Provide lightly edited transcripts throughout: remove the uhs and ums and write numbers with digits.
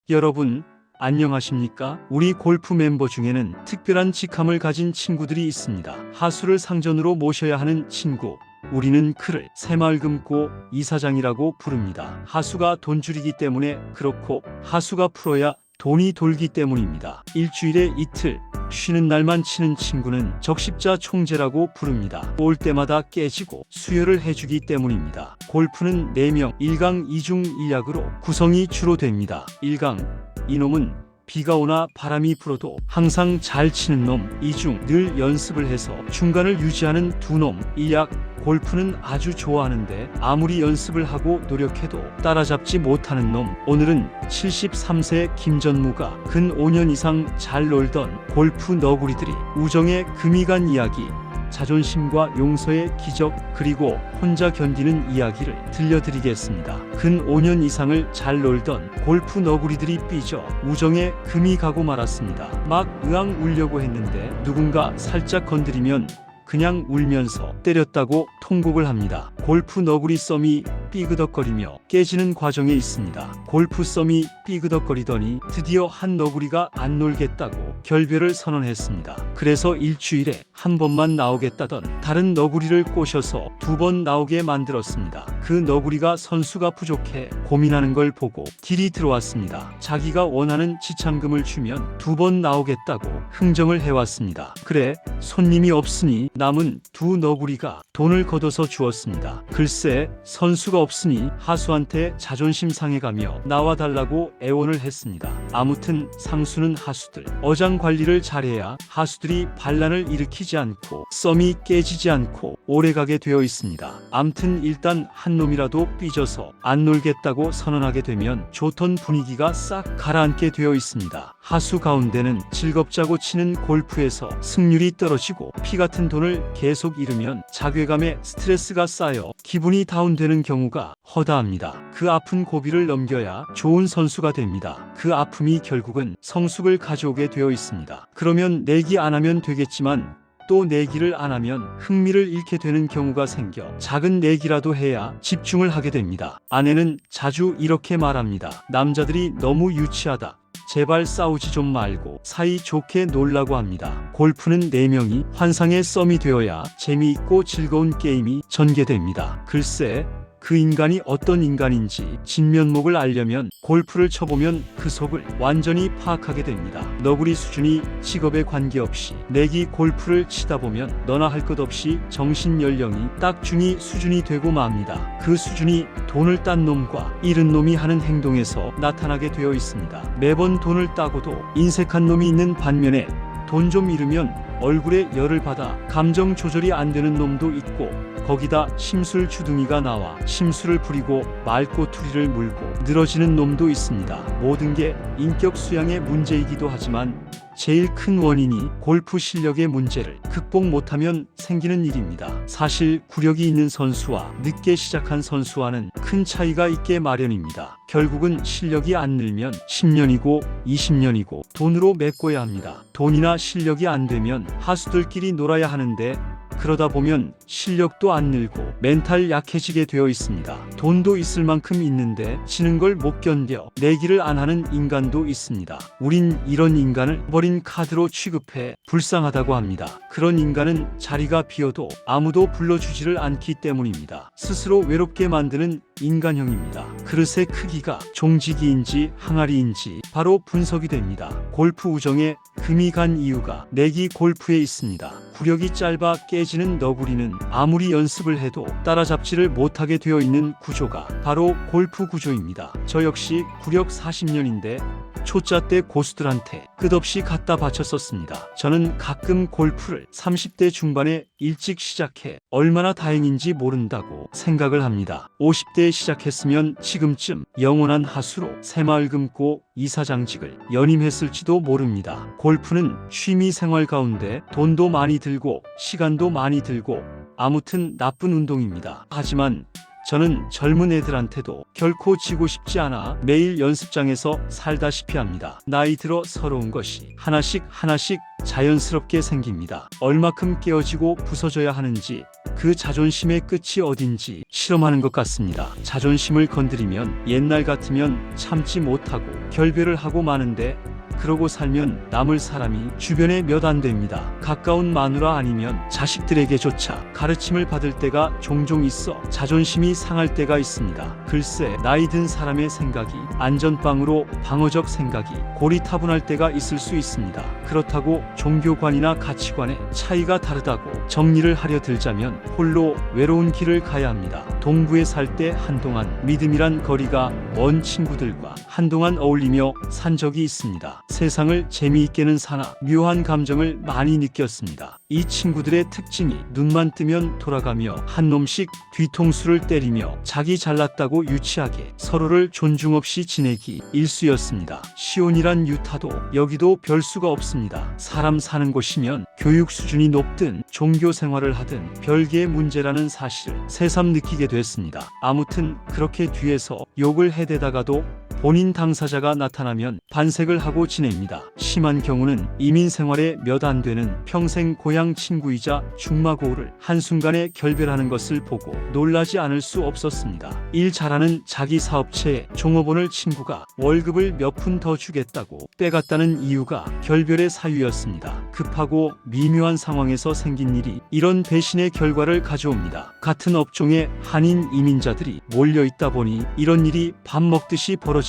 여러분, 안녕하십니까? 우리 골프 멤버 중에는 특별한 직함을 가진 친구들이 있습니다. 하수를 상전으로 모셔야 하는 친구. 우리는 그를 새마을금고 이사장이라고 부릅니다. 하수가 돈줄이기 때문에 그렇고 하수가 풀어야 돈이 돌기 때문입니다. 일주일에 이틀 쉬는 날만 치는 친구는 적십자 총재라고 부릅니다. 올 때마다 깨지고 수혈을 해주기 때문입니다. 골프는 4명 1강 2중 1약으로 구성이 주로 됩니다. 1강 이놈은 비가 오나 바람이 불어도 항상 잘 치는 놈. 2중 늘 연습을 해서 중간을 유지하는 2놈. 1약 골프는 아주 좋아하는데 아무리 연습을 하고 노력해도 따라잡지 못하는 놈. 오늘은 73세 김전무가 근 5년 이상 잘 놀던 골프 너구리들이 우정의 금이 간 이야기, 자존심과 용서의 기적, 그리고 혼자 견디는 이야기를 들려드리겠습니다. 근 5년 이상을 잘 놀던 골프 너구리들이 삐져 우정에 금이 가고 말았습니다. 막 으앙 울려고 했는데 누군가 살짝 건드리면 그냥 울면서 때렸다고 통곡을 합니다. 골프 너구리 썸이 삐그덕거리며 깨지는 과정에 있습니다. 골프 썸이 삐그덕거리더니 드디어 한 너구리가 안 놀겠다고 결별을 선언했습니다. 그래서 일주일에 한 번만 나오겠다던 다른 너구리를 꼬셔서 2번 나오게 만들었습니다. 그 너구리가 선수가 부족해 고민하는 걸 보고 딜이 들어왔습니다. 자기가 원하는 지참금을 주면 2번 나오겠다고 흥정을 해왔습니다. 그래, 손님이 없으니 남은 2 너구리가 돈을 걷어서 주었습니다. 글쎄, 선수가 없으니 하수한테 자존심 상해가며 나와달라고 애원을 했습니다. 아무튼 상수는 하수들 어장 관리를 잘해야 하수들이 반란을 일으키지 않고 썸이 깨지지 않고 오래가게 되어 있습니다. 암튼 일단 한 놈이라도 삐져서 안 놀겠다고 선언하게 되면 좋던 분위기가 싹 가라앉게 되어 있습니다. 하수 가운데는 즐겁자고 치는 골프에서 승률이 떨어지고 피 같은 돈을 계속 잃으면 자괴감에 스트레스가 쌓여 기분이 다운되는 경우가 허다합니다. 그 아픈 고비를 넘겨야 좋은 선수가 됩니다. 그 아픔이 결국은 성숙을 가져오게 되어 있습니다. 그러면 내기 안 하면 되겠지만 또 내기를 안 하면 흥미를 잃게 되는 경우가 생겨 작은 내기라도 해야 집중을 하게 됩니다. 아내는 자주 이렇게 말합니다. 남자들이 너무 유치하다. 제발 싸우지 좀 말고 사이 좋게 놀라고 합니다. 골프는 4명이 환상의 썸이 되어야 재미있고 즐거운 게임이 전개됩니다. 글쎄, 그 인간이 어떤 인간인지 진면목을 알려면 골프를 쳐보면 그 속을 완전히 파악하게 됩니다. 너구리 수준이 직업에 관계없이 내기 골프를 치다 보면 너나 할 것 없이 정신 연령이 딱 중이 수준이 되고 맙니다. 그 수준이 돈을 딴 놈과 잃은 놈이 하는 행동에서 나타나게 되어 있습니다. 매번 돈을 따고도 인색한 놈이 있는 반면에 돈 좀 잃으면 얼굴에 열을 받아 감정 조절이 안 되는 놈도 있고, 거기다 심술 주둥이가 나와 심술을 부리고 말꼬투리를 물고 늘어지는 놈도 있습니다. 모든 게 인격 수양의 문제이기도 하지만 제일 큰 원인이 골프 실력의 문제를 극복 못하면 생기는 일입니다. 사실 구력이 있는 선수와 늦게 시작한 선수와는 큰 차이가 있게 마련입니다. 결국은 실력이 안 늘면 10년이고 20년이고 돈으로 메꿔야 합니다. 돈이나 실력이 안 되면 하수들끼리 놀아야 하는데 그러다 보면 실력도 안 늘고 멘탈 약해지게 되어 있습니다. 돈도 있을 만큼 있는데 지는 걸 못 견뎌 내기를 안 하는 인간도 있습니다. 우린 이런 인간을 버린 카드로 취급해 불쌍하다고 합니다. 그런 인간은 자리가 비어도 아무도 불러주지를 않기 때문입니다. 스스로 외롭게 만드는 인간형입니다. 그릇의 크기가 종지기인지 항아리인지 바로 분석이 됩니다. 골프 우정에 금이 간 이유가 내기 골프에 있습니다. 구력이 짧아 깨지는 너구리는 아무리 연습을 해도 따라잡지를 못하게 되어 있는 구조가 바로 골프 구조입니다. 저 역시 구력 40년인데 초짜 때 고수들한테 끝없이 갖다 바쳤었습니다. 저는 가끔 골프를 30대 중반에 일찍 시작해 얼마나 다행인지 모른다고 생각을 합니다. 50대에 시작했으면 지금쯤 영원한 하수로 새마을금고 이사장직을 연임했을지도 모릅니다. 골프는 취미 생활 가운데 돈도 많이 들고 시간도 많이 들고 아무튼 나쁜 운동입니다. 하지만 저는 젊은 애들한테도 결코 지고 싶지 않아 매일 연습장에서 살다시피 합니다. 나이 들어 서러운 것이 하나씩 하나씩 자연스럽게 생깁니다. 얼마큼 깨어지고 부서져야 하는지, 그 자존심의 끝이 어딘지 실험하는 것 같습니다. 자존심을 건드리면 옛날 같으면 참지 못하고 결별을 하고 마는데, 그러고 살면 남을 사람이 주변에 몇 안 됩니다. 가까운 마누라 아니면 자식들에게조차 가르침을 받을 때가 종종 있어 자존심이 상할 때가 있습니다. 글쎄, 나이 든 사람의 생각이 안전빵으로 방어적 생각이 고리타분할 때가 있을 수 있습니다. 그렇다고 종교관이나 가치관의 차이가 다르다고 정리를 하려 들자면 홀로 외로운 길을 가야 합니다. 동부에 살 때 한동안 믿음이란 거리가 먼 친구들과 한동안 어울리며 산 적이 있습니다. 세상을 재미있게는 사나 묘한 감정을 많이 느꼈습니다. 이 친구들의 특징이 눈만 뜨면 돌아가며 한 놈씩 뒤통수를 때리며 자기 잘났다고 유치하게 서로를 존중 없이 지내기 일쑤였습니다. 시온이란 유타도 여기도 별수가 없습니다. 사람 사는 곳이면 교육 수준이 높든 종교 생활을 하든 별개의 문제라는 사실을 새삼 느끼게 됐습니다. 아무튼 그렇게 뒤에서 욕을 해대다가도 본인 당사자가 나타나면 반색을 하고 지냅니다. 심한 경우는 이민 생활에 몇 안 되는 평생 고향 친구이자 중마고우를 한순간에 결별하는 것을 보고 놀라지 않을 수 없었습니다. 일 잘하는 자기 사업체에 종업원을 친구가 월급을 몇 푼 더 주겠다고 빼갔다는 이유가 결별의 사유였습니다. 급하고 미묘한 상황에서 생긴 일이 이런 배신의 결과를 가져옵니다. 같은 업종에 한인 이민자들이 몰려있다 보니 이런 일이 밥 먹듯이 벌어집니다.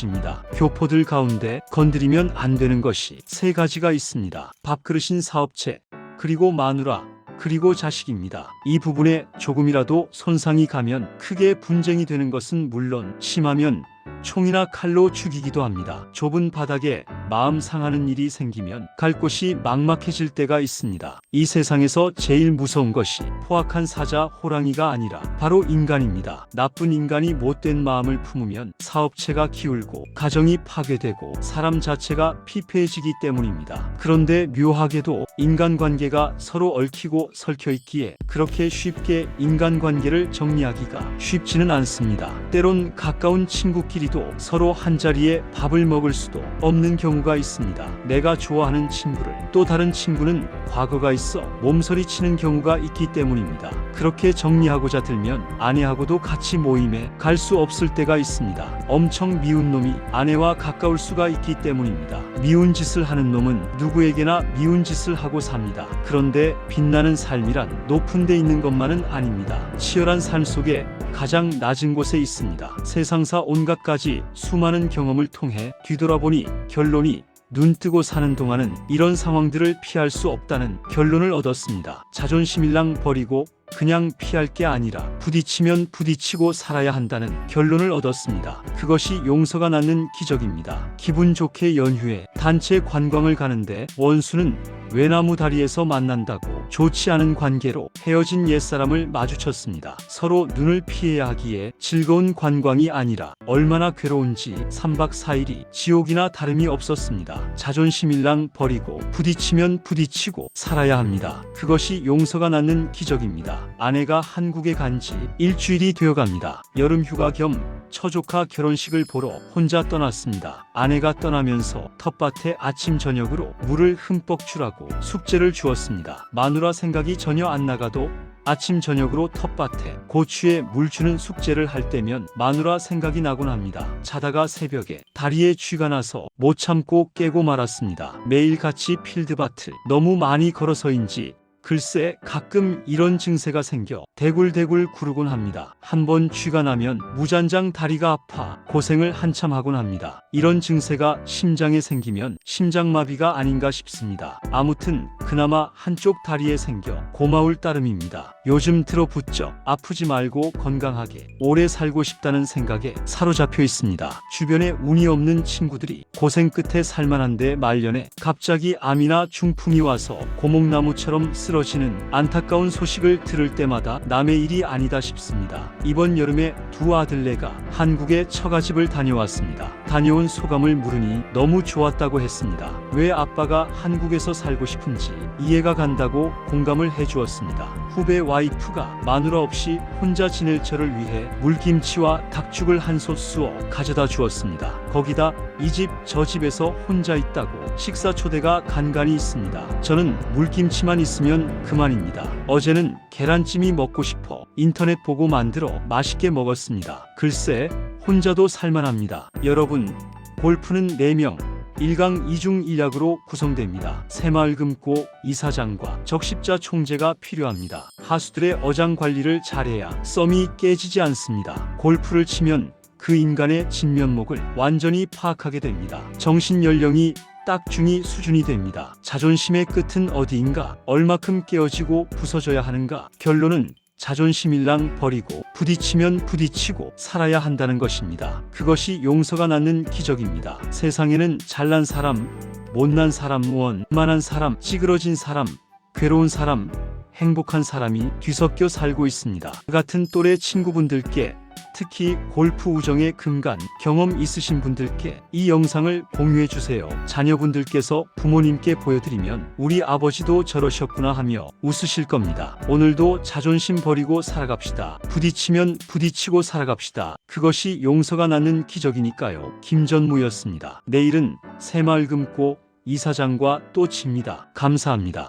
교포들 가운데 건드리면 안 되는 것이 세 가지가 있습니다. 밥그릇인 사업체, 그리고 마누라, 그리고 자식입니다. 이 부분에 조금이라도 손상이 가면 크게 분쟁이 되는 것은 물론 심하면 총이나 칼로 죽이기도 합니다. 좁은 바닥에 마음 상하는 일이 생기면 갈 곳이 막막해질 때가 있습니다. 이 세상에서 제일 무서운 것이 포악한 사자 호랑이가 아니라 바로 인간입니다. 나쁜 인간이 못된 마음을 품으면 사업체가 기울고 가정이 파괴되고 사람 자체가 피폐해지기 때문입니다. 그런데 묘하게도 인간관계가 서로 얽히고 설켜 있기에 그렇게 쉽게 인간관계를 정리하기가 쉽지는 않습니다. 때론 가까운 친구끼리도 서로 한자리에 밥을 먹을 수도 없는 경우가 있습니다. 내가 좋아하는 친구를 또 다른 친구는 과거가 있어 몸서리 치는 경우가 있기 때문입니다. 그렇게 정리하고자 들면 아내하고도 같이 모임에 갈 수 없을 때가 있습니다. 엄청 미운 놈이 아내와 가까울 수가 있기 때문입니다. 미운 짓을 하는 놈은 누구에게나 미운 짓을 하고 삽니다. 그런데 빛나는 삶이란 높은 데 있는 것만은 아닙니다. 치열한 삶 속에 가장 낮은 곳에 있습니다. 세상사 온갖 가지 수많은 경험을 통해 뒤돌아보니 결론이 눈 뜨고 사는 동안은 이런 상황들을 피할 수 없다는 결론을 얻었습니다. 자존심일랑 버리고 그냥 피할 게 아니라 부딪히면 부딪히고 살아야 한다는 결론을 얻었습니다. 그것이 용서가 낳는 기적입니다. 기분 좋게 연휴에 단체 관광을 가는데 원수는 외나무 다리에서 만난다고 좋지 않은 관계로 헤어진 옛사람을 마주쳤습니다. 서로 눈을 피해야 하기에 즐거운 관광이 아니라 얼마나 괴로운지 3박 4일이 지옥이나 다름이 없었습니다. 자존심일랑 버리고 부딪히면 부딪히고 살아야 합니다. 그것이 용서가 낳는 기적입니다. 아내가 한국에 간 지 일주일이 되어갑니다. 여름 휴가 겸 처조카 결혼식을 보러 혼자 떠났습니다. 아내가 떠나면서 텃밭에 아침 저녁으로 물을 흠뻑 주라고 숙제를 주었습니다. 마누라 생각이 전혀 안 나가도 아침 저녁으로 텃밭에 고추에 물 주는 숙제를 할 때면 마누라 생각이 나곤 합니다. 자다가 새벽에 다리에 쥐가 나서 못 참고 깨고 말았습니다. 매일같이 필드밭을 너무 많이 걸어서인지 글쎄 가끔 이런 증세가 생겨 대굴대굴 구르곤 합니다. 한번 쥐가 나면 무잔장 다리가 아파 고생을 한참 하곤 합니다. 이런 증세가 심장에 생기면 심장마비가 아닌가 싶습니다. 아무튼 그나마 한쪽 다리에 생겨 고마울 따름입니다. 요즘 들어 부쩍 아프지 말고 건강하게 오래 살고 싶다는 생각에 사로잡혀 있습니다. 주변에 운이 없는 친구들이 고생 끝에 살만한데 말년에 갑자기 암이나 중풍이 와서 고목나무처럼 쓰러 쓰러지는 안타까운 소식을 들을 때마다 남의 일이 아니다 싶습니다. 이번 여름에 두 아들네가 한국에 처가집을 다녀왔습니다. 다녀온 소감을 물으니 너무 좋았다고 했습니다. 왜 아빠가 한국에서 살고 싶은지 이해가 간다고 공감을 해주었습니다. 후배 와이프가 마누라 없이 혼자 지낼 저를 위해 물김치와 닭죽을 한 솥 쑤어 가져다 주었습니다. 거기다 이 집 저 집에서 혼자 있다고 식사 초대가 간간히 있습니다. 저는 물김치만 있으면 그만입니다. 어제는 계란찜이 먹고 싶어 인터넷 보고 만들어 맛있게 먹었습니다. 글쎄 혼자도 살만합니다. 여러분, 골프는 4명 1강 2중 1약으로 구성됩니다. 새마을 금고 이사장과 적십자 총재가 필요합니다. 하수들의 어장 관리를 잘해야 썸이 깨지지 않습니다. 골프를 치면 그 인간의 진면목을 완전히 파악하게 됩니다. 정신 연령이 딱 중이 수준이 됩니다. 자존심의 끝은 어디인가? 얼마큼 깨어지고 부서져야 하는가? 결론은 자존심일랑 버리고 부딪히면 부딪히고 살아야 한다는 것입니다. 그것이 용서가 낳는 기적입니다. 세상에는 잘난 사람, 못난 사람, 원만한 사람, 찌그러진 사람, 괴로운 사람, 행복한 사람이 뒤섞여 살고 있습니다. 같은 또래 친구분들께, 특히 골프 우정의 근간 경험 있으신 분들께 이 영상을 공유해 주세요. 자녀분들께서 부모님께 보여드리면 우리 아버지도 저러셨구나 하며 웃으실 겁니다. 오늘도 자존심 버리고 살아갑시다. 부딪히면 부딪히고 살아갑시다. 그것이 용서가 낳는 기적이니까요. 김전무였습니다. 내일은 새마을 금고 이사장과 또 칩니다. 감사합니다.